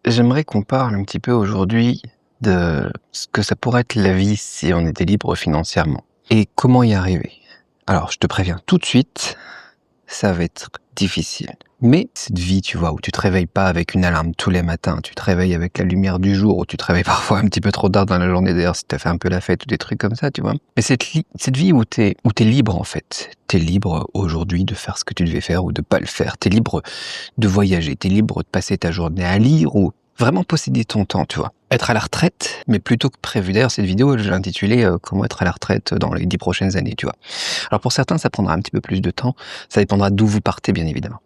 J'aimerais qu'on parle un petit peu aujourd'hui de ce que ça pourrait être la vie si on était libre financièrement et comment y arriver. Alors, je te préviens tout de suite, ça va être difficile. Mais cette vie, tu vois, où tu te réveilles pas avec une alarme tous les matins, tu te réveilles avec la lumière du jour, où tu te réveilles parfois un petit peu trop tard dans la journée d'ailleurs si t'as fait un peu la fête ou des trucs comme ça, tu vois. Mais cette vie où t'es libre en fait. T'es libre aujourd'hui de faire ce que tu devais faire ou de pas le faire. T'es libre de voyager, t'es libre de passer ta journée à lire ou vraiment posséder ton temps, tu vois. Être à la retraite, mais plutôt que prévu. D'ailleurs, cette vidéo, je l'ai intitulée Comment être à la retraite dans les 10 prochaines années, tu vois. Alors pour certains, ça prendra un petit peu plus de temps, ça dépendra d'où vous partez, bien évidemment.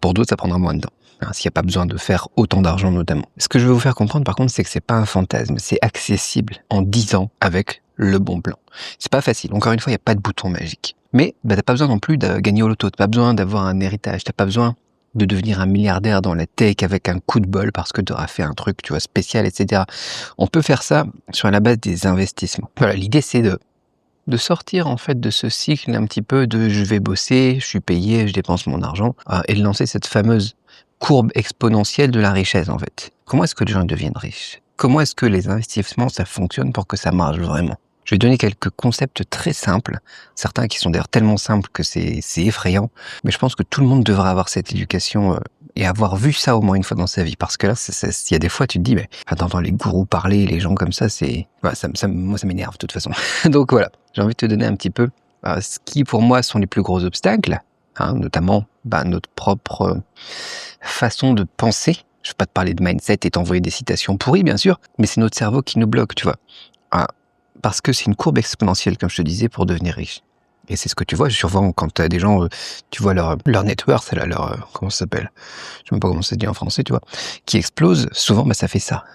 Pour d'autres, ça prendra moins de temps, hein, s'il n'y a pas besoin de faire autant d'argent, notamment. Ce que je veux vous faire comprendre, par contre, c'est que c'est pas un fantasme, c'est accessible en 10 ans avec le bon plan. C'est pas facile, encore une fois, il n'y a pas de bouton magique. Mais t'as pas besoin non plus de gagner au loto, t'as pas besoin d'avoir un héritage, t'as pas besoin de devenir un milliardaire dans la tech avec un coup de bol parce que tu auras fait un truc, tu vois, spécial, etc. On peut faire ça sur la base des investissements. Voilà, l'idée c'est de sortir en fait de ce cycle un petit peu de je vais bosser, je suis payé, je dépense mon argent, et de lancer cette fameuse courbe exponentielle de la richesse en fait. Comment est-ce que les gens deviennent riches? Comment est-ce que les investissements ça fonctionne pour que ça marche vraiment? Je vais donner quelques concepts très simples, certains qui sont d'ailleurs tellement simples que c'est effrayant, mais je pense que tout le monde devrait avoir cette éducation et avoir vu ça au moins une fois dans sa vie, parce que là, il y a des fois, tu te dis, mais attends, les gourous parler, les gens comme ça, voilà, moi, ça m'énerve de toute façon. Donc voilà, j'ai envie de te donner un petit peu ce qui, pour moi, sont les plus gros obstacles, hein, notamment notre propre façon de penser. Je ne vais pas te parler de mindset et t'envoyer des citations pourries, bien sûr, mais c'est notre cerveau qui nous bloque, tu vois. Ah, parce que c'est une courbe exponentielle, comme je te disais, pour devenir riche. Et c'est ce que tu vois, souvent, quand tu as des gens, tu vois leur net worth, là, comment ça s'appelle? Je sais même pas comment ça se dit en français, tu vois, qui explose, souvent, ça fait ça.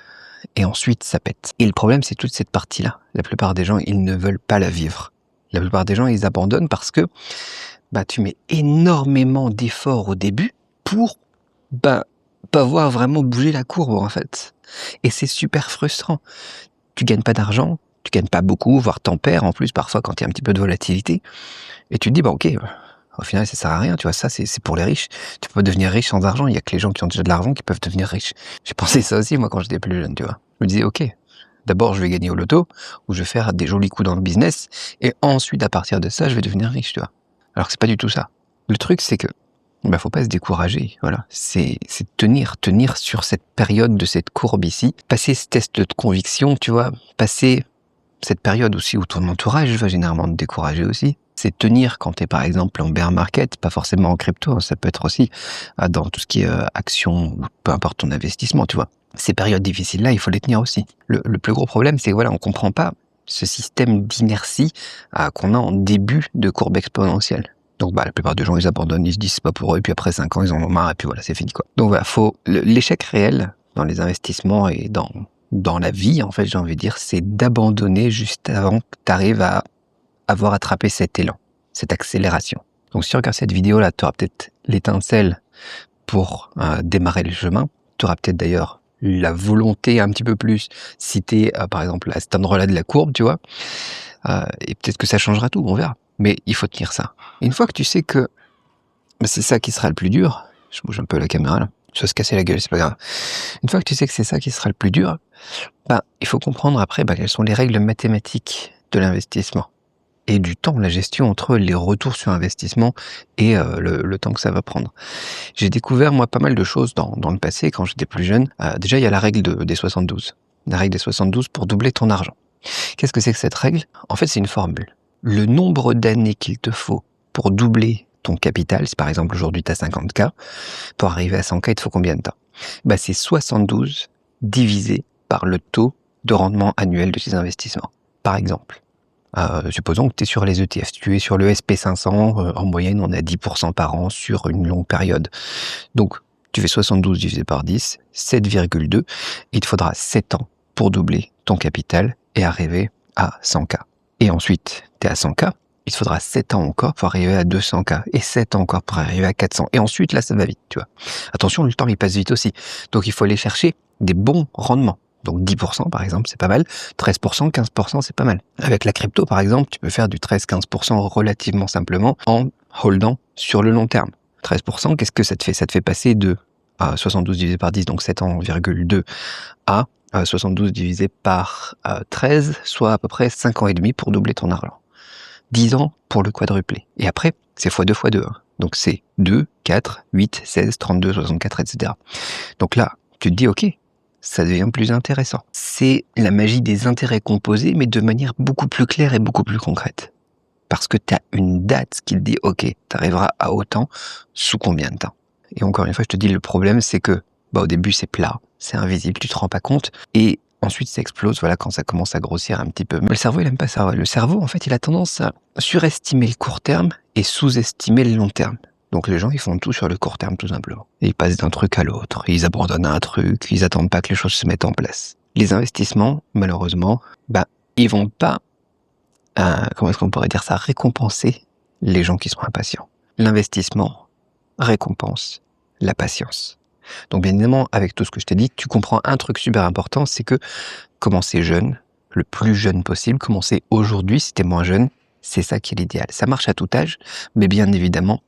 Et ensuite, ça pète. Et le problème, c'est toute cette partie-là. La plupart des gens, ils ne veulent pas la vivre. La plupart des gens, ils abandonnent parce que, tu mets énormément d'efforts au début pour, pas voir vraiment bouger la courbe, en fait. Et c'est super frustrant. Tu gagnes pas d'argent, tu gagnes pas beaucoup, voire t'en perds en plus parfois quand il y a un petit peu de volatilité. Et tu te dis, ok, au final ça sert à rien, tu vois, ça c'est pour les riches. Tu peux pas devenir riche sans argent, il y a que les gens qui ont déjà de l'argent qui peuvent devenir riches. J'ai pensé ça aussi moi quand j'étais plus jeune, tu vois. Je me disais, ok, d'abord je vais gagner au loto, ou je vais faire des jolis coups dans le business, et ensuite à partir de ça je vais devenir riche, tu vois. Alors que c'est pas du tout ça. Le truc c'est que faut pas se décourager, voilà. C'est tenir sur cette période de cette courbe ici, passer ce test de conviction, tu vois, passer cette période aussi où ton entourage va généralement te décourager aussi. C'est tenir quand tu es par exemple en bear market, pas forcément en crypto, hein, ça peut être aussi dans tout ce qui est action ou peu importe ton investissement, tu vois. Ces périodes difficiles-là, il faut les tenir aussi. Le plus gros problème, c'est que voilà, on comprend pas ce système d'inertie qu'on a en début de courbe exponentielle. Donc la plupart des gens ils abandonnent, ils se disent c'est pas pour eux, et puis après 5 ans ils en ont marre et puis voilà c'est fini quoi. Donc voilà, l'échec réel dans les investissements et dans la vie en fait j'ai envie de dire c'est d'abandonner juste avant que tu arrives à avoir attrapé cet élan, cette accélération. Donc si tu regardes cette vidéo là, tu auras peut-être l'étincelle pour démarrer le chemin, tu auras peut-être d'ailleurs la volonté un petit peu plus si t'es par exemple à cet endroit-là de la courbe, tu vois, et peut-être que ça changera tout, on verra. Mais il faut tenir ça. Et une fois que tu sais que c'est ça qui sera le plus dur, je bouge un peu la caméra là, je vais se casser la gueule, c'est pas grave. Une fois que tu sais que c'est ça qui sera le plus dur, il faut comprendre après quelles sont les règles mathématiques de l'investissement et du temps, la gestion entre les retours sur investissement et le temps que ça va prendre. J'ai découvert moi pas mal de choses dans le passé quand j'étais plus jeune. Déjà il y a la règle des 72. La règle des 72 pour doubler ton argent. Qu'est-ce que c'est que cette règle? En fait c'est une formule. Le nombre d'années qu'il te faut pour doubler ton capital, si par exemple aujourd'hui tu as 50K, pour arriver à 100K il te faut combien de temps? C'est 72 divisé par le taux de rendement annuel de tes investissements. Par exemple, supposons que tu es sur les ETF, tu es sur le SP500, en moyenne on a 10% par an sur une longue période. Donc tu fais 72 divisé par 10, 7,2, il te faudra 7 ans pour doubler ton capital et arriver à 100K. Et ensuite, tu es à 100K, il te faudra 7 ans encore pour arriver à 200K, et 7 ans encore pour arriver à 400. Et ensuite, là, ça va vite, tu vois. Attention, le temps, il passe vite aussi. Donc, il faut aller chercher des bons rendements. Donc, 10%, par exemple, c'est pas mal. 13%, 15%, c'est pas mal. Avec la crypto, par exemple, tu peux faire du 13-15% relativement simplement en holdant sur le long terme. 13%, qu'est-ce que ça te fait? Ça te fait passer de 72 divisé par 10, donc 7 ans, 2, à 72 divisé par 13, soit à peu près 5 ans et demi pour doubler ton argent. 10 ans pour le quadrupler. Et après, c'est x2 x2. Hein. Donc c'est 2, 4, 8, 16, 32, 64, etc. Donc là, tu te dis, ok, ça devient plus intéressant. C'est la magie des intérêts composés, mais de manière beaucoup plus claire et beaucoup plus concrète. Parce que tu as une date qui te dit, ok, tu arriveras à autant, sous combien de temps. Et encore une fois, je te dis, le problème, c'est que au début, c'est plat, c'est invisible, tu te rends pas compte, et ensuite, ça explose, voilà, quand ça commence à grossir un petit peu. Mais le cerveau, il aime pas ça. Le cerveau, en fait, il a tendance à surestimer le court terme et sous-estimer le long terme. Donc les gens, ils font tout sur le court terme, tout simplement. Et ils passent d'un truc à l'autre, ils abandonnent un truc, ils attendent pas que les choses se mettent en place. Les investissements, malheureusement, ils vont pas, comment est-ce qu'on pourrait dire ça, récompenser les gens qui sont impatients. L'investissement récompense la patience. Donc bien évidemment, avec tout ce que je t'ai dit, tu comprends un truc super important, c'est que commencer jeune, le plus jeune possible, commencer aujourd'hui si t'es moins jeune, c'est ça qui est l'idéal. Ça marche à tout âge, mais bien évidemment,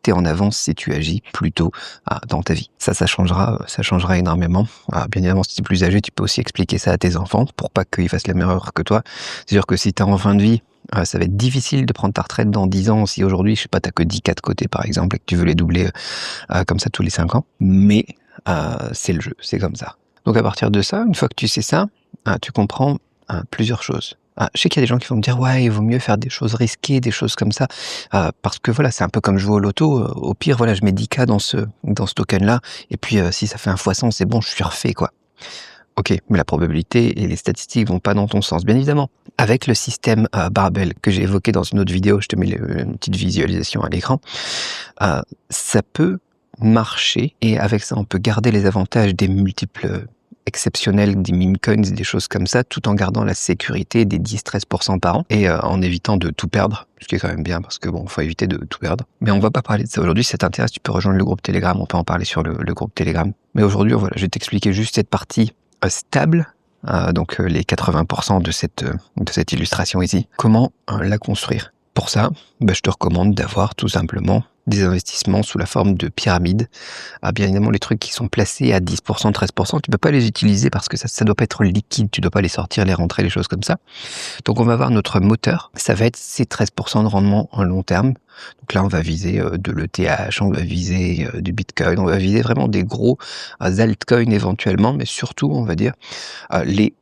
t'es en avance si tu agis plus tôt dans ta vie. Ça changera énormément. Bien évidemment, si t'es plus âgé, tu peux aussi expliquer ça à tes enfants pour pas qu'ils fassent la même erreur que toi. C'est sûr que si t'es en fin de vie, ça va être difficile de prendre ta retraite dans 10 ans si aujourd'hui, je sais pas, t'as que 10 cas de côté par exemple et que tu veux les doubler comme ça tous les 5 ans. Mais c'est le jeu, c'est comme ça. Donc à partir de ça, une fois que tu sais ça, tu comprends plusieurs choses. Je sais qu'il y a des gens qui vont me dire ouais, il vaut mieux faire des choses risquées, des choses comme ça, parce que voilà, c'est un peu comme jouer au loto. Au pire, voilà, je mets 10K dans ce token-là, et puis si ça fait un fois 100, c'est bon, je suis refait, quoi. Ok, mais la probabilité et les statistiques vont pas dans ton sens, bien évidemment. Avec le système Barbell que j'ai évoqué dans une autre vidéo, je te mets une petite visualisation à l'écran, ça peut marcher, et avec ça, on peut garder les avantages des multiples exceptionnels, des meme coins, des choses comme ça, tout en gardant la sécurité des 10-13% par an, et en évitant de tout perdre, ce qui est quand même bien, parce que faut éviter de tout perdre. Mais on va pas parler de ça aujourd'hui. Si ça t'intéresse, tu peux rejoindre le groupe Telegram, on peut en parler sur le groupe Telegram. Mais aujourd'hui, voilà, je vais t'expliquer juste cette partie stable, donc les 80% de cette illustration ici. Comment la construire? Pour ça, je te recommande d'avoir tout simplement des investissements sous la forme de pyramide. Bien évidemment, les trucs qui sont placés à 10%, 13%, tu peux pas les utiliser parce que ça doit pas être liquide, tu dois pas les sortir, les rentrer, les choses comme ça. Donc on va avoir notre moteur, ça va être ces 13% de rendement en long terme. Donc là, on va viser de l'ETH, on va viser du Bitcoin, on va viser vraiment des gros altcoins éventuellement, mais surtout, on va dire, les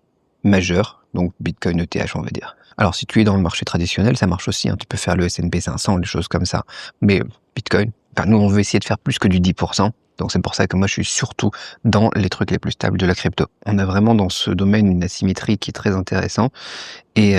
majeurs, donc Bitcoin, ETH, on va dire. Alors, si tu es dans le marché traditionnel, ça marche aussi, hein, tu peux faire le S&P 500, des choses comme ça. Mais Bitcoin, nous, on veut essayer de faire plus que du 10%. Donc, c'est pour ça que moi, je suis surtout dans les trucs les plus stables de la crypto. On a vraiment dans ce domaine une asymétrie qui est très intéressante. Et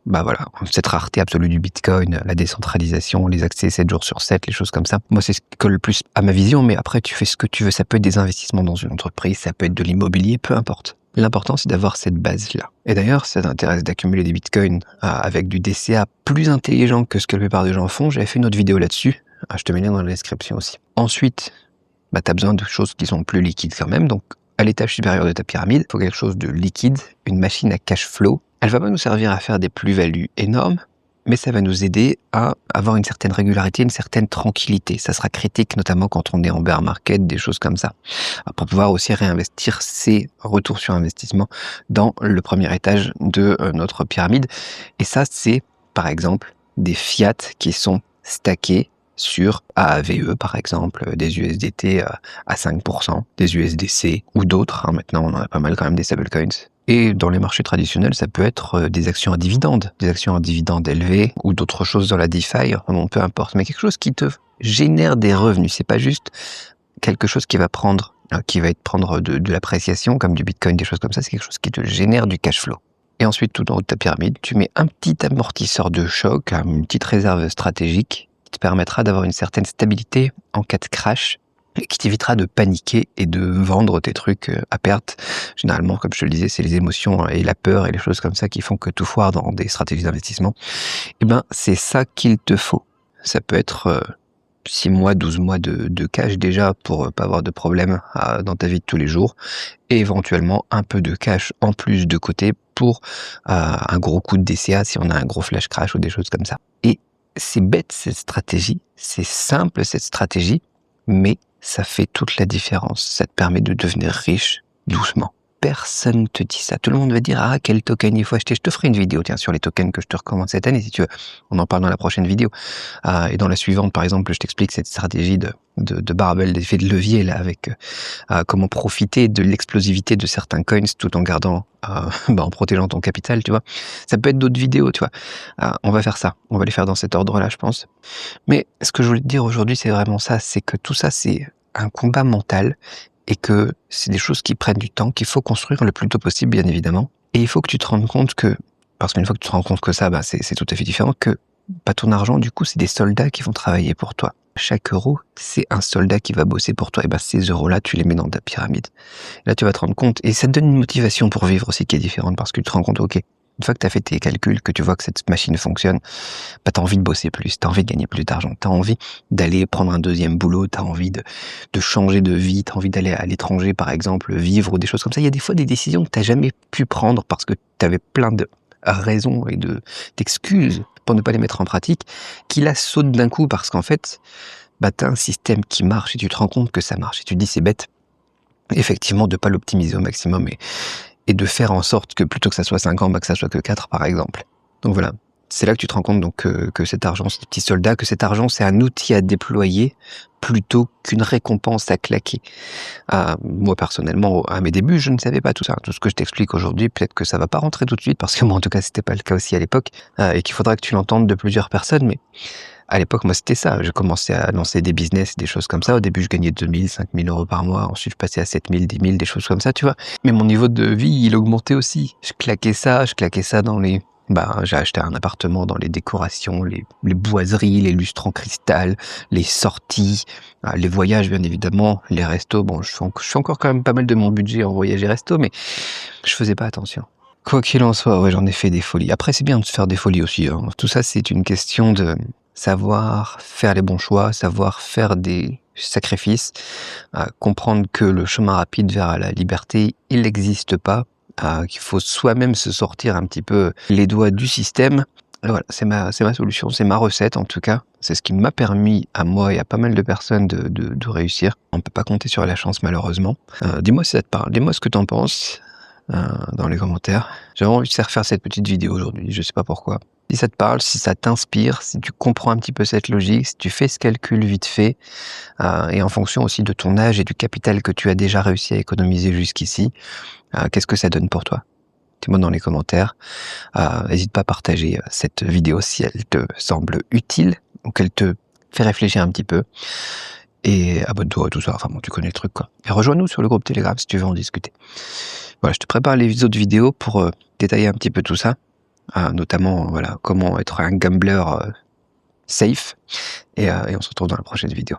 voilà, cette rareté absolue du Bitcoin, la décentralisation, les accès 7 jours sur 7, les choses comme ça. Moi, c'est ce qui colle le plus à ma vision, mais après, tu fais ce que tu veux. Ça peut être des investissements dans une entreprise, ça peut être de l'immobilier, peu importe. L'important, c'est d'avoir cette base-là. Et d'ailleurs, si ça t'intéresse d'accumuler des bitcoins avec du DCA plus intelligent que ce que la plupart des gens font, j'avais fait une autre vidéo là-dessus. Je te mets le lien dans la description aussi. Ensuite, tu as besoin de choses qui sont plus liquides quand même. Donc, à l'étage supérieur de ta pyramide, il faut quelque chose de liquide, une machine à cash flow. Elle va pas nous servir à faire des plus-values énormes, mais ça va nous aider à avoir une certaine régularité, une certaine tranquillité. Ça sera critique, notamment quand on est en bear market, des choses comme ça, pour pouvoir aussi réinvestir ces retours sur investissement dans le premier étage de notre pyramide. Et ça, c'est, par exemple, des fiat qui sont stackés sur AAVE, par exemple, des USDT à 5%, des USDC ou d'autres. Maintenant, on en a pas mal quand même des stablecoins. Et dans les marchés traditionnels, ça peut être des actions à dividendes élevés ou d'autres choses dans la DeFi, peu importe, mais quelque chose qui te génère des revenus. C'est pas juste quelque chose qui va prendre de l'appréciation, comme du Bitcoin, des choses comme ça. C'est quelque chose qui te génère du cash flow. Et ensuite, tout en haut de ta pyramide, tu mets un petit amortisseur de choc, une petite réserve stratégique qui te permettra d'avoir une certaine stabilité en cas de crash, et qui t'évitera de paniquer et de vendre tes trucs à perte. Généralement, comme je te le disais, c'est les émotions et la peur et les choses comme ça qui font que tout foire dans des stratégies d'investissement. C'est ça qu'il te faut. Ça peut être 6 mois, 12 mois de cash déjà pour pas avoir de problème dans ta vie de tous les jours, et éventuellement un peu de cash en plus de côté pour un gros coup de DCA si on a un gros flash crash ou des choses comme ça. Et c'est bête cette stratégie, c'est simple cette stratégie, mais ça fait toute la différence. Ça te permet de devenir riche doucement. Personne ne te dit ça. Tout le monde va dire, ah, quel token il faut acheter. Je te ferai une vidéo, tiens, sur les tokens que je te recommande cette année, si tu veux. On en parle dans la prochaine vidéo. Et dans la suivante, par exemple, je t'explique cette stratégie de barbell, d'effet de levier, là, avec comment profiter de l'explosivité de certains coins tout en gardant, en protégeant ton capital, tu vois. Ça peut être d'autres vidéos, tu vois. On va faire ça. On va les faire dans cet ordre-là, je pense. Mais ce que je voulais te dire aujourd'hui, c'est vraiment ça. C'est que tout ça, c'est un combat mental et que c'est des choses qui prennent du temps, qu'il faut construire le plus tôt possible, bien évidemment. Et il faut que tu te rendes compte que, parce qu'une fois que tu te rends compte que ça, c'est tout à fait différent, que ton argent, du coup, c'est des soldats qui vont travailler pour toi. Chaque euro, c'est un soldat qui va bosser pour toi. Et ces euros-là, tu les mets dans ta pyramide. Là, tu vas te rendre compte, et ça te donne une motivation pour vivre aussi qui est différente, parce que tu te rends compte, ok, une fois que tu as fait tes calculs, que tu vois que cette machine fonctionne, tu as envie de bosser plus, tu as envie de gagner plus d'argent, tu as envie d'aller prendre un deuxième boulot, tu as envie de changer de vie, tu as envie d'aller à l'étranger, par exemple, vivre ou des choses comme ça. Il y a des fois des décisions que tu n'as jamais pu prendre parce que tu avais plein de raisons et d'excuses pour ne pas les mettre en pratique, qui là sautent d'un coup parce qu'en fait, tu as un système qui marche et tu te rends compte que ça marche. Et tu te dis, c'est bête, effectivement, de pas l'optimiser au maximum et de faire en sorte que plutôt que ça soit 5 ans, que ça soit que 4, par exemple. Donc voilà, c'est là que tu te rends compte donc que cet argent, c'est des petits soldats, que cet argent, c'est un outil à déployer plutôt qu'une récompense à claquer. Moi, personnellement, à mes débuts, je ne savais pas tout ça. Tout ce que je t'explique aujourd'hui, peut-être que ça va pas rentrer tout de suite, parce que moi, en tout cas, c'était pas le cas aussi à l'époque, et qu'il faudra que tu l'entendes de plusieurs personnes, mais à l'époque, moi, c'était ça. Je commençais à lancer des business, des choses comme ça. Au début, je gagnais 2000, 5000 euros par mois. Ensuite, je passais à 7000, 10 000, des choses comme ça, tu vois. Mais mon niveau de vie, il augmentait aussi. Je claquais ça dans les... j'ai acheté un appartement dans les décorations, les boiseries, les lustres en cristal, les sorties, les voyages, bien évidemment, les restos. Bon, je fais encore quand même pas mal de mon budget en voyage et resto, mais je faisais pas attention. Quoi qu'il en soit, ouais, j'en ai fait des folies. Après, c'est bien de faire des folies aussi, hein. Tout ça, c'est une question de savoir faire les bons choix, savoir faire des sacrifices, comprendre que le chemin rapide vers la liberté, il n'existe pas, qu'il faut soi-même se sortir un petit peu les doigts du système. Et voilà, c'est ma solution, c'est ma recette en tout cas. C'est ce qui m'a permis à moi et à pas mal de personnes de réussir. On peut pas compter sur la chance malheureusement. Dis-moi si ça te parle, dis-moi ce que t'en penses dans les commentaires. J'avais envie de faire cette petite vidéo aujourd'hui, je sais pas pourquoi. Si ça te parle, si ça t'inspire, si tu comprends un petit peu cette logique, si tu fais ce calcul vite fait, et en fonction aussi de ton âge et du capital que tu as déjà réussi à économiser jusqu'ici, qu'est-ce que ça donne pour toi? Dis-moi dans les commentaires. N'hésite pas à partager cette vidéo si elle te semble utile ou qu'elle te fait réfléchir un petit peu. Et abonne-toi et tout ça, enfin bon, tu connais le truc quoi. Et rejoins-nous sur le groupe Telegram si tu veux en discuter. Voilà, je te prépare les autres vidéos pour détailler un petit peu tout ça, notamment voilà comment être un gambler safe. Et on se retrouve dans la prochaine vidéo.